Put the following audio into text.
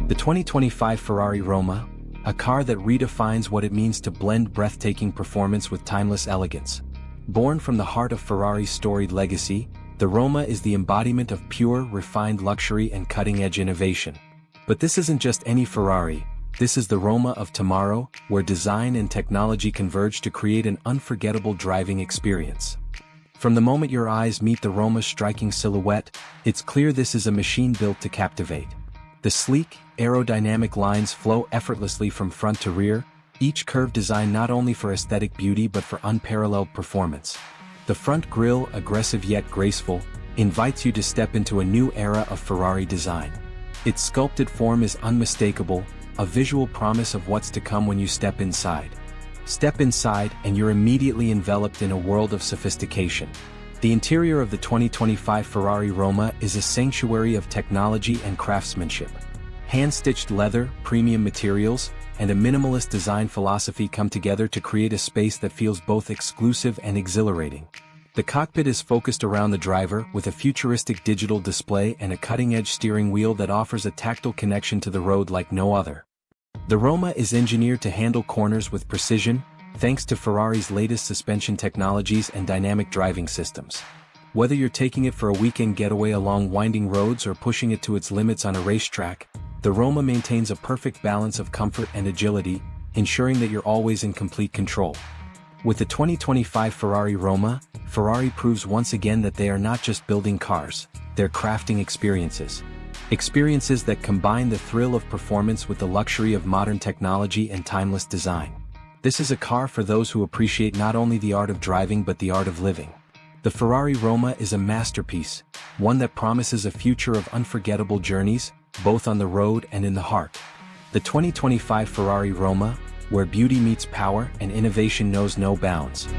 The 2025 Ferrari Roma, a car that redefines what it means to blend breathtaking performance with timeless elegance. Born from the heart of Ferrari's storied legacy, the Roma is the embodiment of pure, refined luxury and cutting-edge innovation. But this isn't just any Ferrari, this is the Roma of tomorrow, where design and technology converge to create an unforgettable driving experience. From the moment your eyes meet the Roma's striking silhouette, it's clear this is a machine built to captivate. The sleek, aerodynamic lines flow effortlessly from front to rear, each curve designed not only for aesthetic beauty but for unparalleled performance. The front grille, aggressive yet graceful, invites you to step into a new era of Ferrari design. Its sculpted form is unmistakable, a visual promise of what's to come when you step inside. Step inside and you're immediately enveloped in a world of sophistication. The interior of the 2025 Ferrari Roma is a sanctuary of technology and craftsmanship. Hand-stitched leather, premium materials, and a minimalist design philosophy come together to create a space that feels both exclusive and exhilarating. The cockpit is focused around the driver with a futuristic digital display and a cutting-edge steering wheel that offers a tactile connection to the road like no other. The Roma is engineered to handle corners with precision, thanks to Ferrari's latest suspension technologies and dynamic driving systems. Whether you're taking it for a weekend getaway along winding roads or pushing it to its limits on a racetrack, the Roma maintains a perfect balance of comfort and agility, ensuring that you're always in complete control. With the 2025 Ferrari Roma, Ferrari proves once again that they are not just building cars, they're crafting experiences. Experiences that combine the thrill of performance with the luxury of modern technology and timeless design. This is a car for those who appreciate not only the art of driving but the art of living. The Ferrari Roma is a masterpiece, one that promises a future of unforgettable journeys, both on the road and in the heart. The 2025 Ferrari Roma, where beauty meets power and innovation knows no bounds.